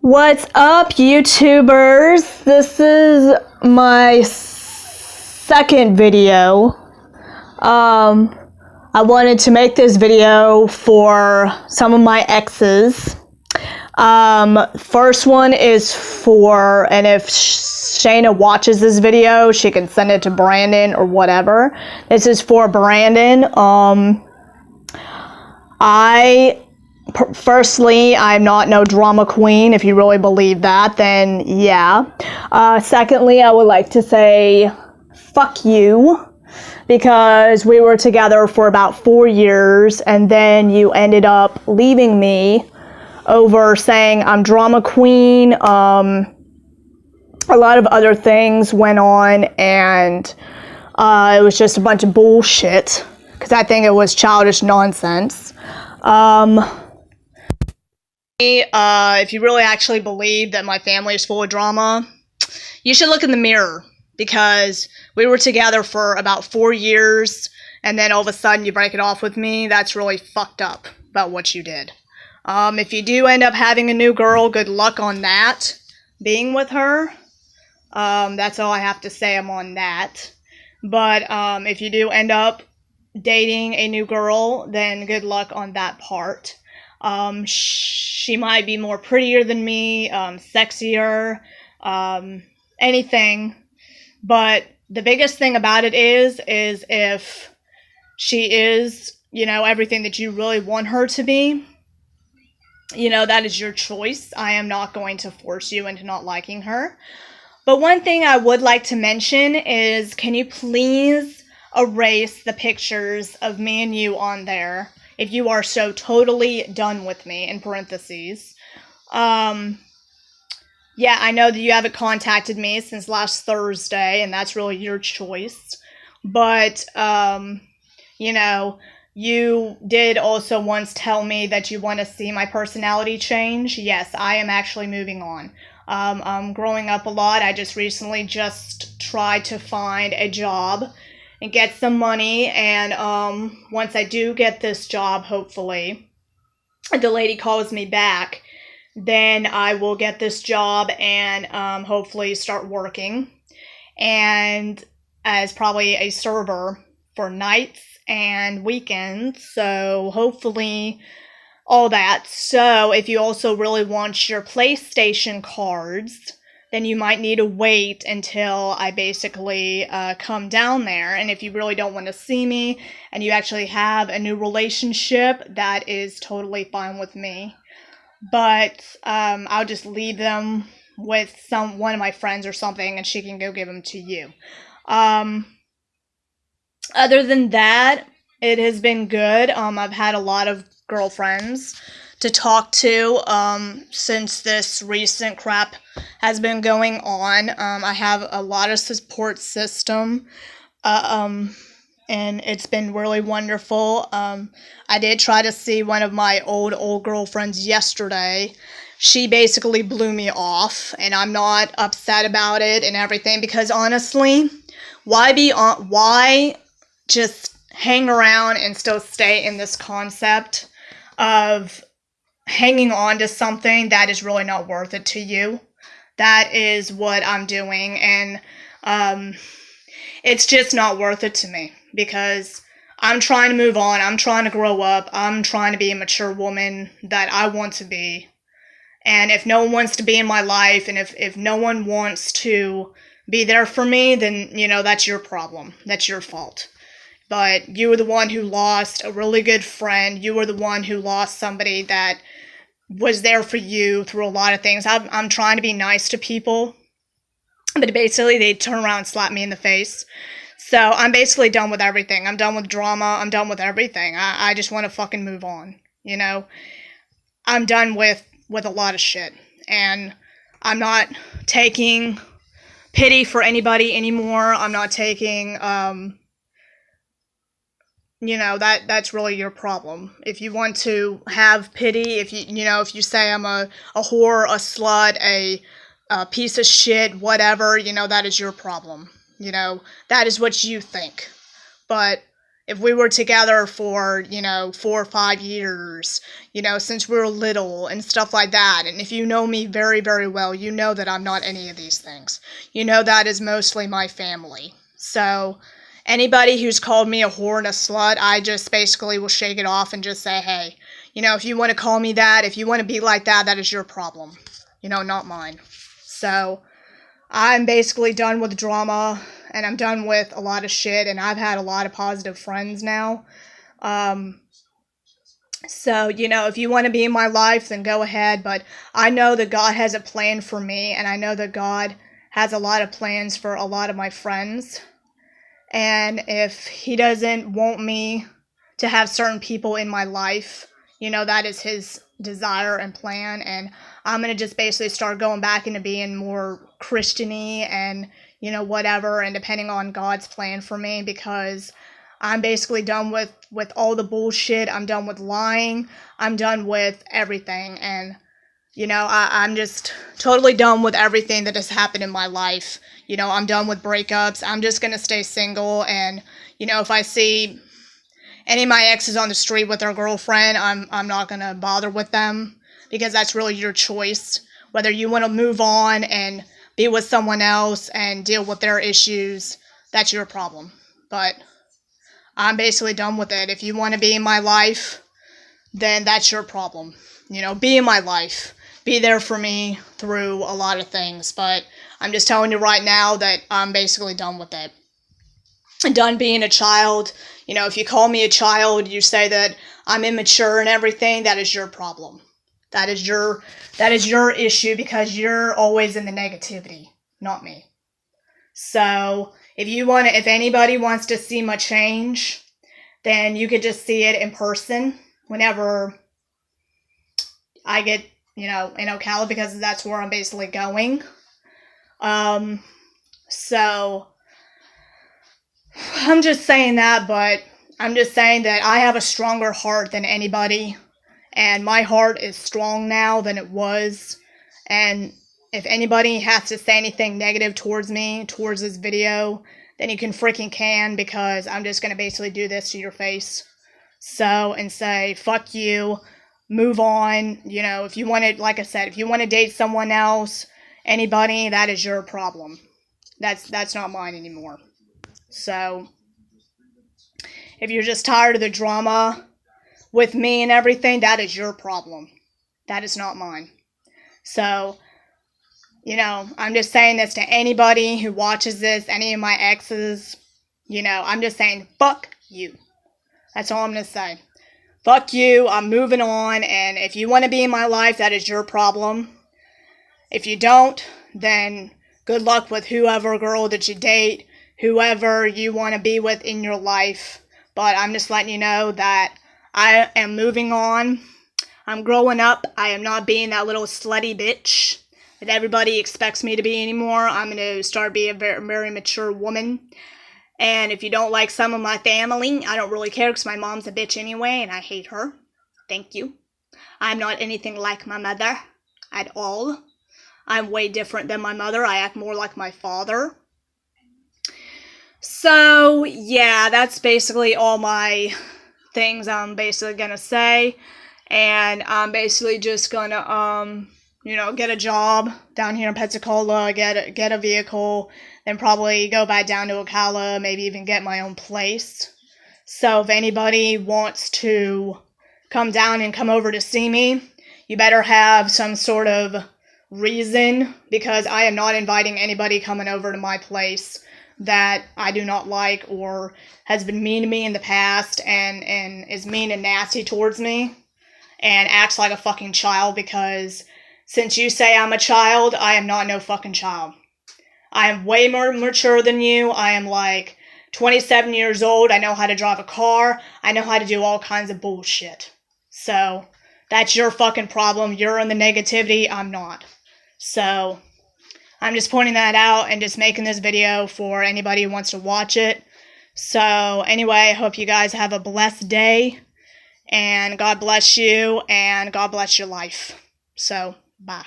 What's up, YouTubers? This is my second video. I wanted to make this video for some of my exes. First one is for, and if Shayna watches this video, she can send it to Brandon or whatever. This is for Brandon. Firstly, I'm not no drama queen. If you really believe that, then yeah. Secondly, I would like to say fuck you, because we were together for about 4 years and then you ended up leaving me over saying I'm drama queen. A lot of other things went on, and it was just a bunch of bullshit, because I think it was childish nonsense. If you really actually believe that my family is full of drama, you should look in the mirror, because we were together for about 4 years and then all of a sudden you break it off with me. That's really fucked up about what you did. If you do end up having a new girl, good luck on that, being with her. That's all I have to say on that. But if you do end up dating a new girl, then good luck on that part. She might be more prettier than me, sexier, anything, but the biggest thing about it is if she is, everything that you really want her to be, that is your choice. I am not going to force you into not liking her. But one thing I would like to mention is, can you please erase the pictures of me and you on there if you are so totally done with me, in parentheses. Yeah, I know that you haven't contacted me since last Thursday, and that's really your choice. But, you did also once tell me that you want to see my personality change. Yes, I am actually moving on. I'm growing up a lot. I just recently tried to find a job and get some money, and once I do get this job, hopefully, the lady calls me back, then I will get this job and hopefully start working, and as probably a server for nights and weekends, so hopefully all that. So if you also really want your PlayStation cards, then you might need to wait until I basically come down there. And if you really don't want to see me and you actually have a new relationship, that is totally fine with me. But I'll just leave them with one of my friends or something, and she can go give them to you. Other than that, it has been good. I've had a lot of girlfriends to talk to since this recent crap has been going on. I have a lot of support system, and it's been really wonderful. I did try to see one of my old girlfriends yesterday. She basically blew me off, and I'm not upset about it and everything, because honestly, why just hang around and still stay in this concept of hanging on to something that is really not worth it to you? That is what I'm doing, and it's just not worth it to me, because I'm trying to move on, I'm trying to grow up, I'm trying to be a mature woman that I want to be, and if no one wants to be in my life, and if no one wants to be there for me, then, that's your problem, that's your fault. But you were the one who lost a really good friend, you were the one who lost somebody that was there for you through a lot of things. I'm trying to be nice to people, but basically they turn around and slap me in the face. So I'm basically done with everything. I'm done with drama. I'm done with everything. I just want to fucking move on, I'm done with a lot of shit. And I'm not taking pity for anybody anymore. I'm not taking, that's really your problem. If you want to have pity, if you say I'm a whore, a slut, a piece of shit, whatever, that is your problem. That is what you think. But if we were together for, 4 or 5 years, since we were little and stuff like that. And if you know me very, very well, you know that I'm not any of these things. You know that is mostly my family. So anybody who's called me a whore and a slut, I just basically will shake it off and just say, hey, if you want to call me that, if you want to be like that, that is your problem. Not mine. So I'm basically done with drama, and I'm done with a lot of shit, and I've had a lot of positive friends now. So, if you want to be in my life, then go ahead, but I know that God has a plan for me, and I know that God has a lot of plans for a lot of my friends, and if He doesn't want me to have certain people in my life, that is His desire and plan, and I'm going to just basically start going back into being more Christian-y and, whatever, and depending on God's plan for me, because I'm basically done with all the bullshit. I'm done with lying. I'm done with everything, and, I'm just totally done with everything that has happened in my life. I'm done with breakups. I'm just going to stay single, and, if I see any of my exes on the street with their girlfriend, I'm not going to bother with them, because that's really your choice. Whether you want to move on and be with someone else and deal with their issues, that's your problem. But I'm basically done with it. If you want to be in my life, then that's your problem. Be in my life. Be there for me through a lot of things. But I'm just telling you right now that I'm basically done with it. Done being a child. If you call me a child, you say that I'm immature and everything, that is your problem. That is your issue, because you're always in the negativity, not me. So if anybody wants to see my change, then you could just see it in person whenever I get, in Ocala, because that's where I'm basically going. So I'm just saying that, but I'm just saying that I have a stronger heart than anybody, and my heart is strong now than it was. And if anybody has to say anything negative towards me, towards this video, then you can, because I'm just going to basically do this to your face. So, and say, fuck you, move on. If you want to, like I said, if you want to date someone else, anybody, that is your problem. That's not mine anymore. So, if you're just tired of the drama with me and everything, that is your problem. That is not mine. So, I'm just saying this to anybody who watches this, any of my exes, I'm just saying, fuck you. That's all I'm going to say. Fuck you, I'm moving on, and if you want to be in my life, that is your problem. If you don't, then good luck with whoever girl that you date, whoever you want to be with in your life. But I'm just letting you know that I am moving on. I'm growing up. I am not being that little slutty bitch that everybody expects me to be anymore. I'm going to start being a very, very mature woman. And if you don't like some of my family, I don't really care, because my mom's a bitch anyway, and I hate her. Thank you. I'm not anything like my mother at all. I'm way different than my mother. I act more like my father. So, yeah, that's basically all my things I'm basically going to say. And I'm basically just going to, get a job down here in Pensacola, get a vehicle, then probably go back down to Ocala, maybe even get my own place. So if anybody wants to come down and come over to see me, you better have some sort of reason, because I am not inviting anybody coming over to my place that I do not like or has been mean to me in the past and is mean and nasty towards me and acts like a fucking child, because since you say I'm a child, I am not no fucking child. I am way more mature than you. I am like 27 years old. I know how to drive a car. I know how to do all kinds of bullshit. So, that's your fucking problem. You're in the negativity. I'm not. So, I'm just pointing that out and just making this video for anybody who wants to watch it. So, anyway, I hope you guys have a blessed day. And God bless you. And God bless your life. So, bye.